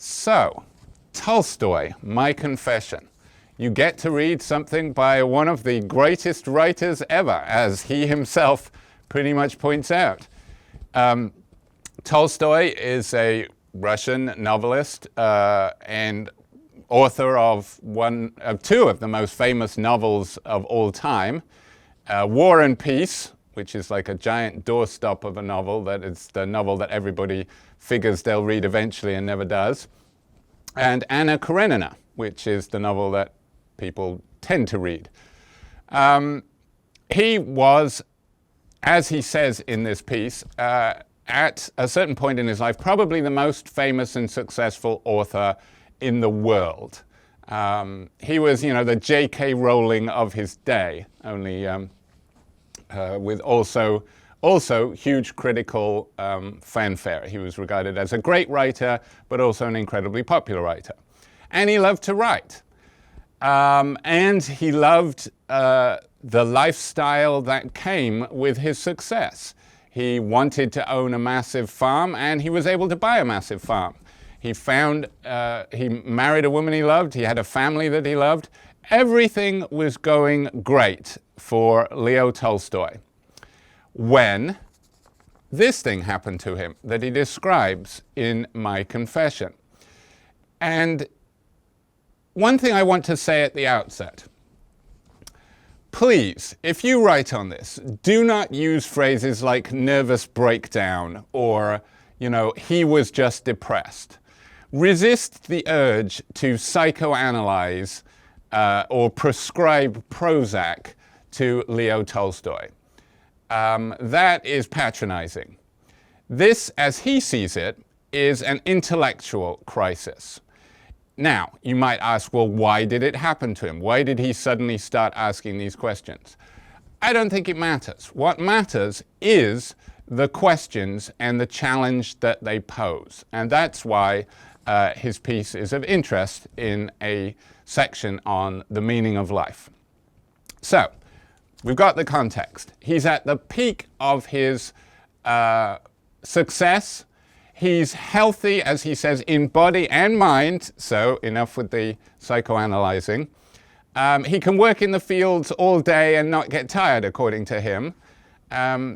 So, Tolstoy, My Confession. You get to read something by one of the greatest writers ever, as he himself pretty much points out. Tolstoy is a Russian novelist and author of two of the most famous novels of all time, War and Peace, which is like a giant doorstop of a novel, that is the novel that everybody figures they'll read eventually and never does, and Anna Karenina, which is the novel that people tend to read. He was, as he says in this piece, at a certain point in his life, probably the most famous and successful author in the world. He was, the J.K. Rowling of his day, only with also huge critical fanfare. He was regarded as a great writer, but also an incredibly popular writer. And he loved to write. And he loved the lifestyle that came with his success. He wanted to own a massive farm, and he was able to buy a massive farm. He married a woman he loved, he had a family that he loved. Everything was going great for Leo Tolstoy, when this thing happened to him that he describes in My Confession. And one thing I want to say at the outset: please, if you write on this, do not use phrases like nervous breakdown or, he was just depressed. Resist the urge to psychoanalyze or prescribe Prozac to Leo Tolstoy. That is patronizing. This, as he sees it, is an intellectual crisis. Now, you might ask, well, why did it happen to him? Why did he suddenly start asking these questions? I don't think it matters. What matters is the questions and the challenge that they pose. And that's why his piece is of interest in a section on the meaning of life. So, we've got the context. He's at the peak of his success. He's healthy, as he says, in body and mind, so enough with the psychoanalyzing. He can work in the fields all day and not get tired, according to him.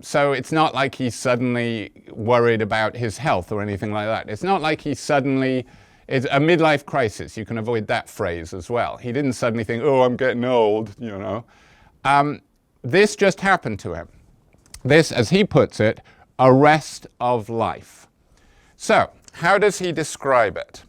So it's not like he's suddenly worried about his health or anything like that. It's not like it's a midlife crisis. You can avoid that phrase as well. He didn't suddenly think, oh, I'm getting old, This just happened to him. This, as he puts it, arrest of life. So, how does he describe it?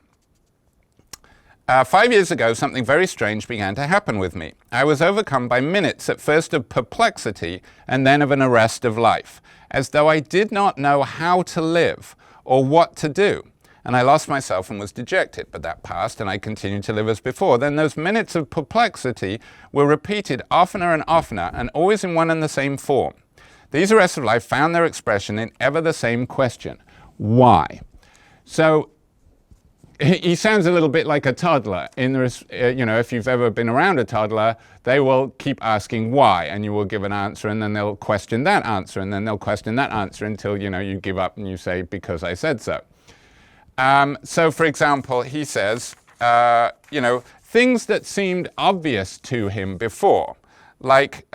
5 years ago, something very strange began to happen with me. I was overcome by minutes at first of perplexity and then of an arrest of life, as though I did not know how to live or what to do. And I lost myself and was dejected, but that passed and I continued to live as before. Then those minutes of perplexity were repeated oftener and oftener, and always in one and the same form. These arrests of life found their expression in ever the same question: why? So he sounds a little bit like a toddler. If you've ever been around a toddler, they will keep asking why, and you will give an answer, and then they'll question that answer, and then they'll question that answer until you give up and you say, because I said so. So, for example, he says, things that seemed obvious to him before, like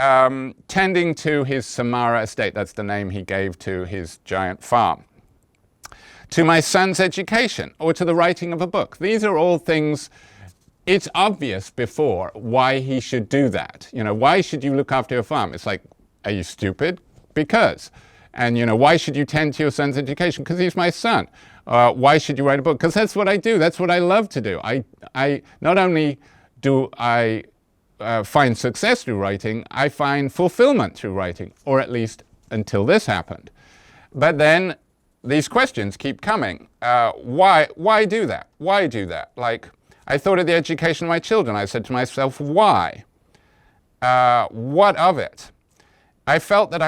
tending to his Samara estate, that's the name he gave to his giant farm, to my son's education, or to the writing of a book. These are all things, it's obvious before why he should do that. Why should you look after your farm? It's like, are you stupid? Because. And, why should you tend to your son's education? Because he's my son. Why should you write a book? Because that's what I do. That's what I love to do. I not only do I find success through writing, I find fulfillment through writing, or at least until this happened. But then these questions keep coming. Why do that? Why do that? Like, I thought of the education of my children. I said to myself, why? What of it? I felt that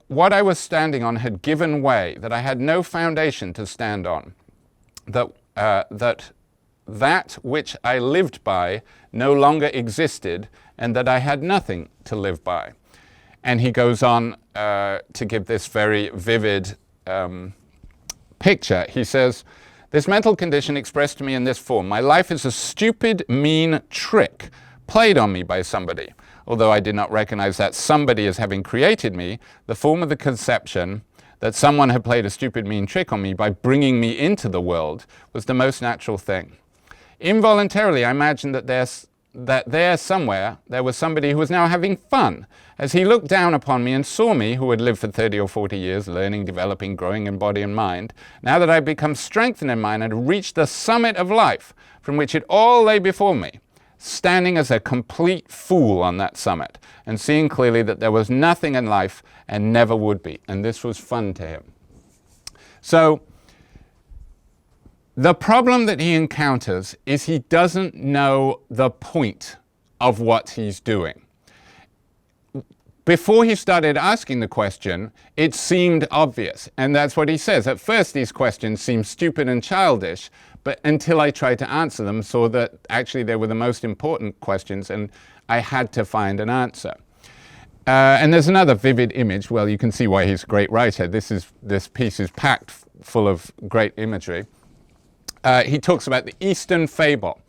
what I was standing on had given way, that I had no foundation to stand on, that which I lived by no longer existed, and that I had nothing to live by. And he goes on to give this very vivid picture. He says, This mental condition expressed to me in this form: my life is a stupid, mean trick played on me by somebody. Although I did not recognize that somebody as having created me, the form of the conception that someone had played a stupid, mean trick on me by bringing me into the world was the most natural thing. Involuntarily, I imagined that there somewhere there was somebody who was now having fun, as he looked down upon me and saw me, who had lived for 30 or 40 years, learning, developing, growing in body and mind, now that I had become strengthened in mind and had reached the summit of life, from which it all lay before me, standing as a complete fool on that summit, and seeing clearly that there was nothing in life and never would be. And this was fun to him. So, the problem that he encounters is he doesn't know the point of what he's doing. Before he started asking the question, it seemed obvious, and that's what he says. At first, these questions seemed stupid and childish, but until I tried to answer them, saw that actually they were the most important questions, and I had to find an answer. And there's another vivid image. Well, you can see why he's a great writer. This piece is packed full of great imagery. He talks about the Eastern Fable.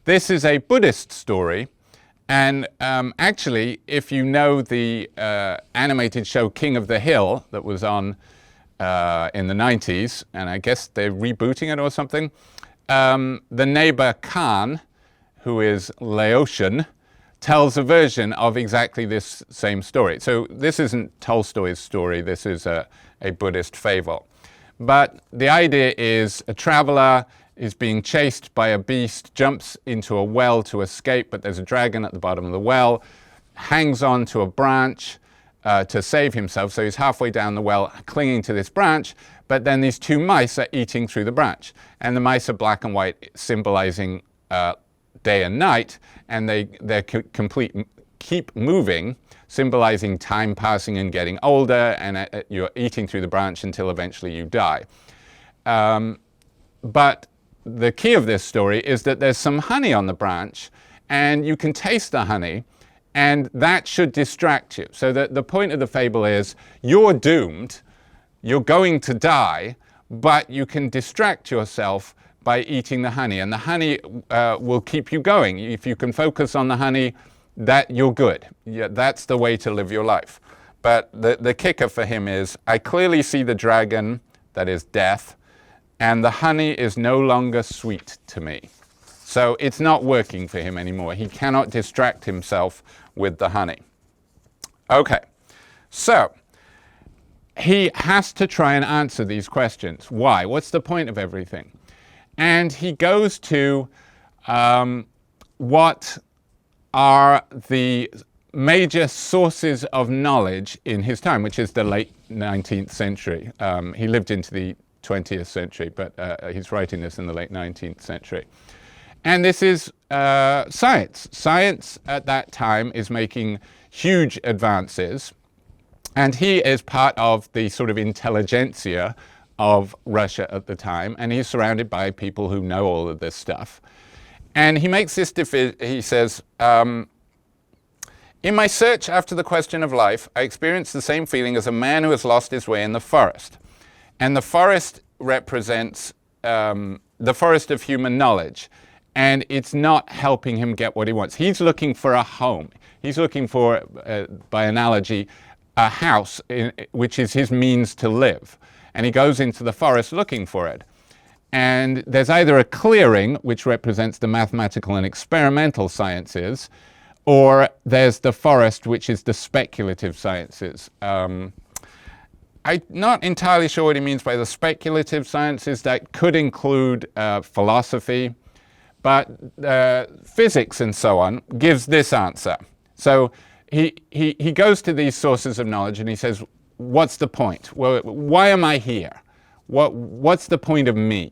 This is a Buddhist story. And actually, if you know the animated show King of the Hill that was on in the 90s, and I guess they're rebooting it or something, the neighbor Khan, who is Laotian, tells a version of exactly this same story. So this isn't Tolstoy's story, this is a Buddhist fable. But the idea is a traveler is being chased by a beast, jumps into a well to escape, but there's a dragon at the bottom of the well, hangs on to a branch to save himself, so he's halfway down the well clinging to this branch, but then these two mice are eating through the branch. And the mice are black and white, symbolizing day and night, and they keep moving, symbolizing time passing and getting older, and you're eating through the branch until eventually you die. But the key of this story is that there's some honey on the branch, and you can taste the honey, and that should distract you. So the point of the fable is you're doomed, you're going to die, but you can distract yourself by eating the honey, and the honey will keep you going. If you can focus on the honey, that you're good. Yeah, that's the way to live your life. But the kicker for him is, I clearly see the dragon, that is death, and the honey is no longer sweet to me. So it's not working for him anymore. He cannot distract himself with the honey. Okay, so he has to try and answer these questions. Why? What's the point of everything? And he goes to what are the major sources of knowledge in his time, which is the late 19th century. He lived into the 20th century, but he's writing this in the late 19th century. And this is science. Science at that time is making huge advances, and he is part of the sort of intelligentsia of Russia at the time, and he's surrounded by people who know all of this stuff. And he makes this, he says, in my search after the question of life, I experienced the same feeling as a man who has lost his way in the forest. And the forest represents the forest of human knowledge. And it's not helping him get what he wants. He's looking for a home. He's looking for, by analogy, a house, which is his means to live. And he goes into the forest looking for it. And there's either a clearing, which represents the mathematical and experimental sciences, or there's the forest, which is the speculative sciences. I'm not entirely sure what he means by the speculative sciences. That could include philosophy, but physics and so on gives this answer. So he goes to these sources of knowledge and he says, what's the point? Well, why am I here? What's the point of me?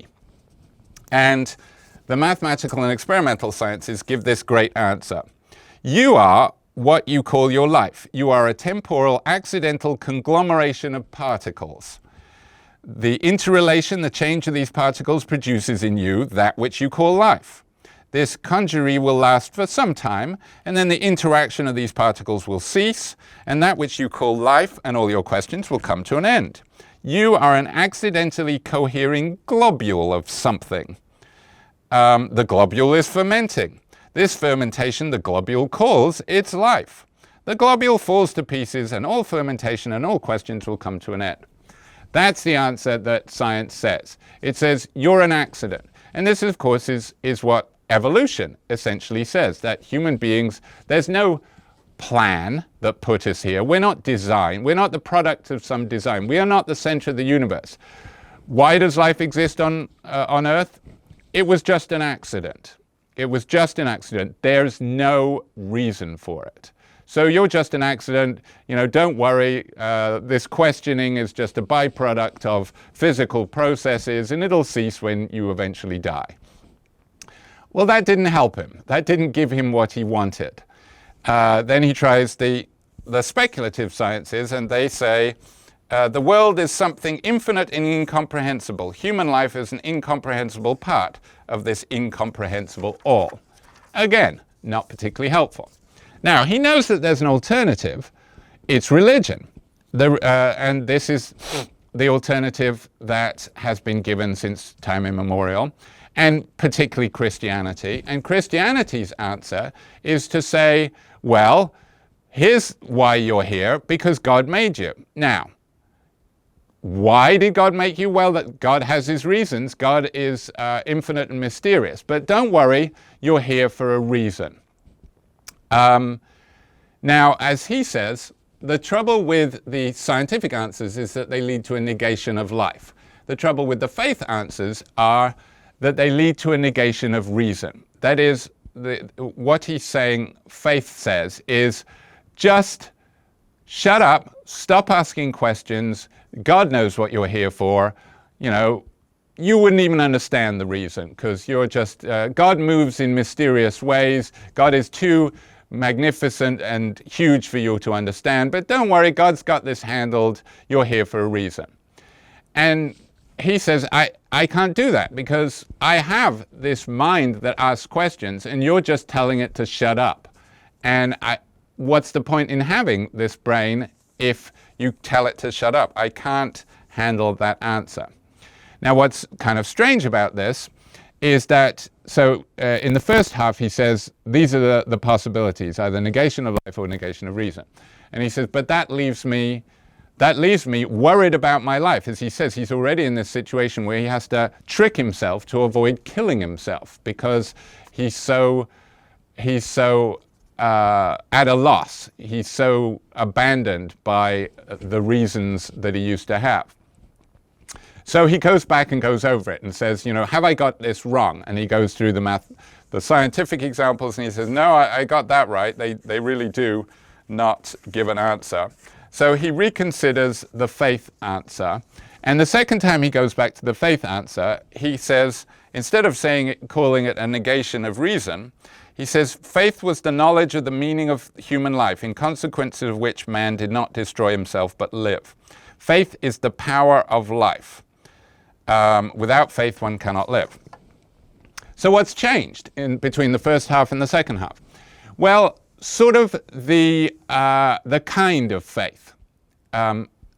And the mathematical and experimental sciences give this great answer. You are what you call your life. You are a temporal, accidental conglomeration of particles. The interrelation, the change of these particles produces in you that which you call life. This congery will last for some time, and then the interaction of these particles will cease, and that which you call life and all your questions will come to an end. You are an accidentally cohering globule of something. The globule is fermenting. This fermentation the globule calls its life. The globule falls to pieces and all fermentation and all questions will come to an end. That's the answer that science says. It says you're an accident. And this, of course, is what evolution essentially says, that human beings, there's no plan that put us here. We're not design. We're not the product of some design. We are not the center of the universe. Why does life exist on Earth? It was just an accident. It was just an accident. There's no reason for it. So you're just an accident, don't worry, this questioning is just a byproduct of physical processes and it'll cease when you eventually die. Well, that didn't help him. That didn't give him what he wanted. Then he tries the speculative sciences and they say, the world is something infinite and incomprehensible. Human life is an incomprehensible part of this incomprehensible all. Again, not particularly helpful. Now, he knows that there's an alternative. It's religion. And this is the alternative that has been given since time immemorial, and particularly Christianity. And Christianity's answer is to say, well, here's why you're here, because God made you. Now, why did God make you? Well, that God has his reasons. God is infinite and mysterious. But don't worry, you're here for a reason. Now, as he says, the trouble with the scientific answers is that they lead to a negation of life. The trouble with the faith answers are that they lead to a negation of reason. That is, what he's saying, faith says, is just shut up, stop asking questions, God knows what you're here for. You wouldn't even understand the reason because you're just, God moves in mysterious ways. God is too magnificent and huge for you to understand, but don't worry, God's got this handled. You're here for a reason. And he says, I can't do that because I have this mind that asks questions and you're just telling it to shut up. And what's the point in having this brain if you tell it to shut up? I can't handle that answer. Now, what's kind of strange about this is that, in the first half he says, these are the possibilities, either negation of life or negation of reason. And he says, but that leaves me worried about my life. As he says, he's already in this situation where he has to trick himself to avoid killing himself because he's so at a loss. He's so abandoned by the reasons that he used to have. So he goes back and goes over it and says, have I got this wrong? And he goes through the scientific examples and he says, no, I got that right. They really do not give an answer. So he reconsiders the faith answer. And the second time he goes back to the faith answer, he says, instead of calling it a negation of reason, he says, faith was the knowledge of the meaning of human life, in consequence of which man did not destroy himself but live. Faith is the power of life. Without faith, one cannot live. So what's changed between the first half and the second half? Well, sort of the kind of faith.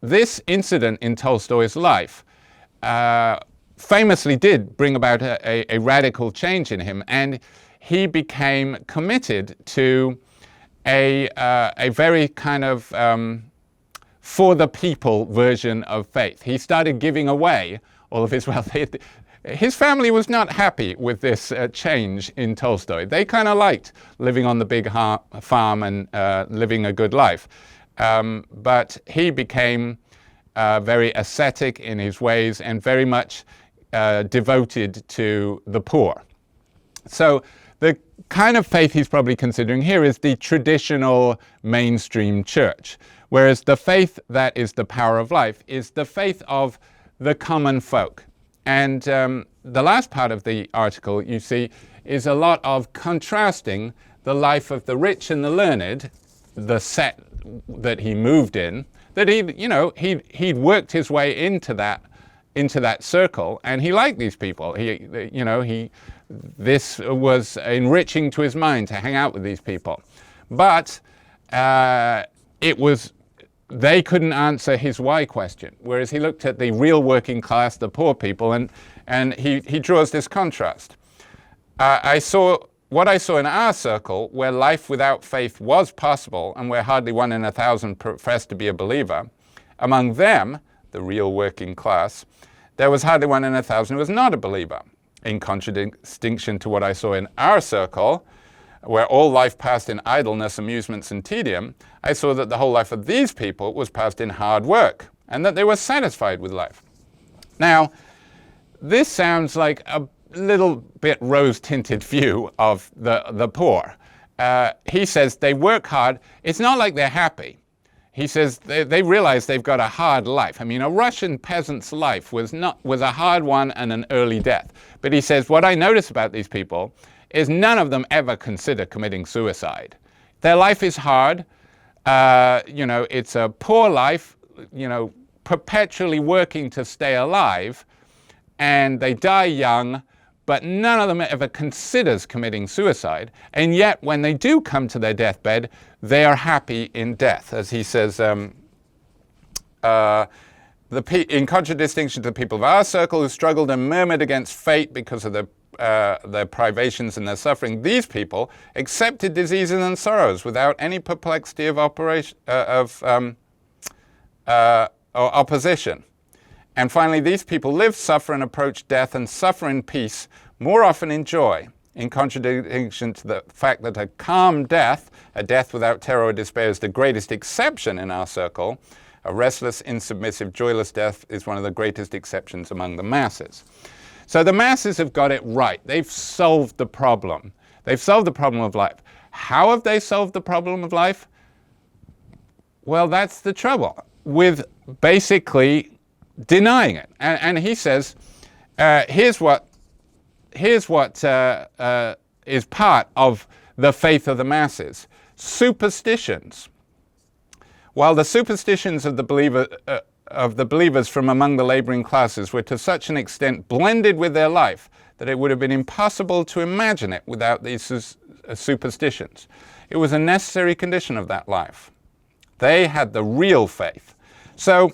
This incident in Tolstoy's life famously did bring about a radical change in him, and he became committed to a very kind of for the people version of faith. He started giving away all of his wealth. His family was not happy with this change in Tolstoy. They kind of liked living on the big farm and living a good life. But he became very ascetic in his ways and very much devoted to the poor. So the kind of faith he's probably considering here is the traditional mainstream church, whereas the faith that is the power of life is the faith of the common folk. And the last part of the article, you see, is a lot of contrasting the life of the rich and the learned, the set that he moved in, that he'd worked his way into that circle, and he liked these people. This was enriching to his mind to hang out with these people. But it was they couldn't answer his why question, whereas he looked at the real working class, the poor people, and he draws this contrast. What I saw in our circle, where life without faith was possible and where hardly 1 in 1,000 professed to be a believer, among them, the real working class, there was hardly 1 in 1,000 who was not a believer. In contradistinction to what I saw in our circle, where all life passed in idleness, amusements, and tedium, I saw that the whole life of these people was passed in hard work, and that they were satisfied with life. Now, this sounds like a little bit rose-tinted view of the poor. He says they work hard. It's not like they're happy. He says they realize they've got a hard life. I mean, a Russian peasant's life was a hard one and an early death. But he says, what I notice about these people is none of them ever consider committing suicide. Their life is hard. It's a poor life, perpetually working to stay alive, and they die young, but none of them ever considers committing suicide. And yet, when they do come to their deathbed, they are happy in death. As he says, in contradistinction to the people of our circle who struggled and murmured against fate because of their privations and their suffering, these people accepted diseases and sorrows without any perplexity of opposition. And finally, these people live, suffer, and approach death and suffer in peace, more often in joy, in contradiction to the fact that a calm death, a death without terror or despair, is the greatest exception in our circle. A restless, insubmissive, joyless death is one of the greatest exceptions among the masses. So the masses have got it right. They've solved the problem. They've solved the problem of life. How have they solved the problem of life? Well, that's the trouble with basically denying it. And he says, here's what is part of the faith of the masses. Superstitions. While the superstitions of the believers from among the laboring classes were to such an extent blended with their life that it would have been impossible to imagine it without these superstitions. It was a necessary condition of that life. They had the real faith. So,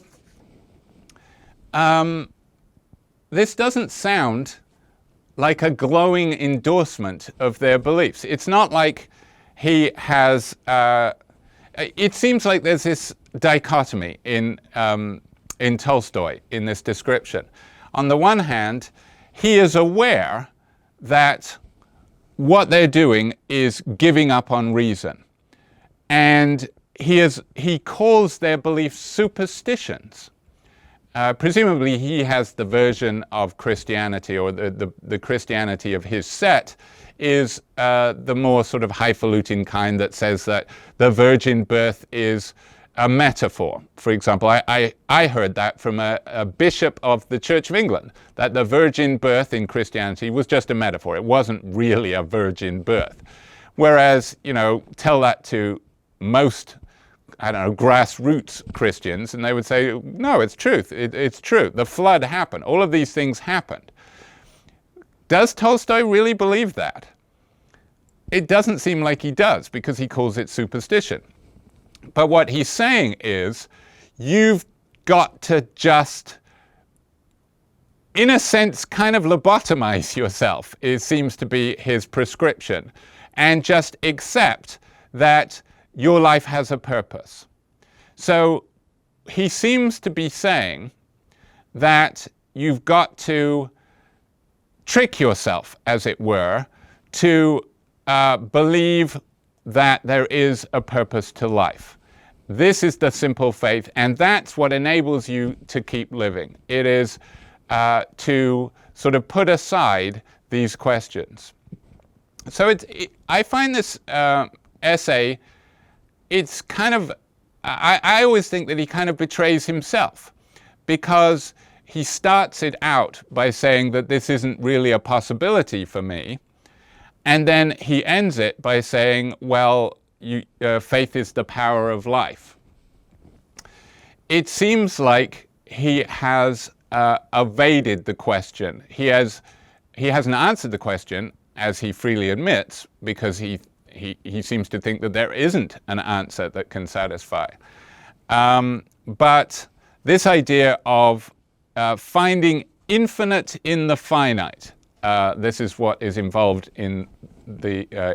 this doesn't sound like a glowing endorsement of their beliefs. It's not like he has... it seems like there's this dichotomy in Tolstoy in this description. On the one hand, he is aware that what they're doing is giving up on reason. And he calls their beliefs superstitions. Presumably he has the version of Christianity, or the Christianity of his set is the more sort of highfalutin kind that says that the virgin birth is a metaphor. For example, I heard that from a bishop of the Church of England, that the virgin birth in Christianity was just a metaphor. It wasn't really a virgin birth. Whereas, tell that to most, grassroots Christians, and they would say, no, it's truth. It's true. The flood happened. All of these things happened. Does Tolstoy really believe that? It doesn't seem like he does, because he calls it superstition. But what he's saying is, you've got to just, in a sense, kind of lobotomize yourself, it seems to be his prescription, and just accept that your life has a purpose. So he seems to be saying that you've got to trick yourself, as it were, to believe that there is a purpose to life. This is the simple faith, and that's what enables you to keep living. It is to sort of put aside these questions. So I find this essay, it's kind of, I always think that he kind of betrays himself, because he starts it out by saying that this isn't really a possibility for me, and then he ends it by saying, well, faith is the power of life. It seems like he has evaded the question. He hasn't answered the question, as he freely admits, because he seems to think that there isn't an answer that can satisfy. But this idea of finding infinite in the finite, this is what is involved in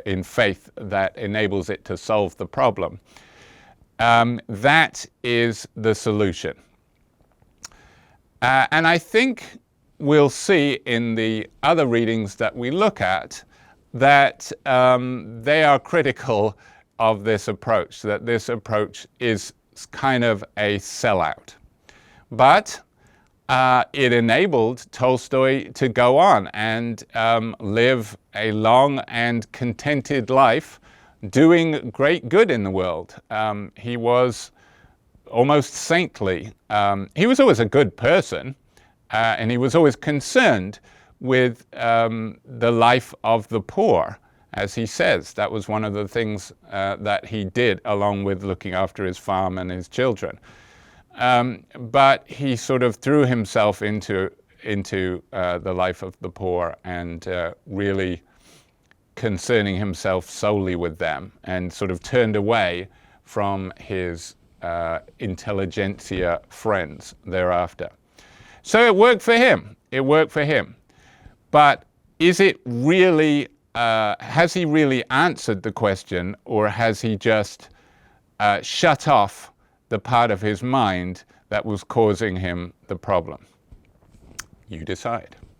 in faith that enables it to solve the problem. That is the solution. And I think we'll see in the other readings that we look at that they are critical of this approach, that this approach is kind of a sellout. But it enabled Tolstoy to go on and live a long and contented life, doing great good in the world. He was almost saintly. He was always a good person, and he was always concerned with the life of the poor, as he says. That was one of the things that he did, along with looking after his farm and his children. But he sort of threw himself into the life of the poor and really concerning himself solely with them, and sort of turned away from his intelligentsia friends thereafter. So it worked for him. It worked for him. But is it really, has he really answered the question, or has he just shut off the part of his mind that was causing him the problem? You decide.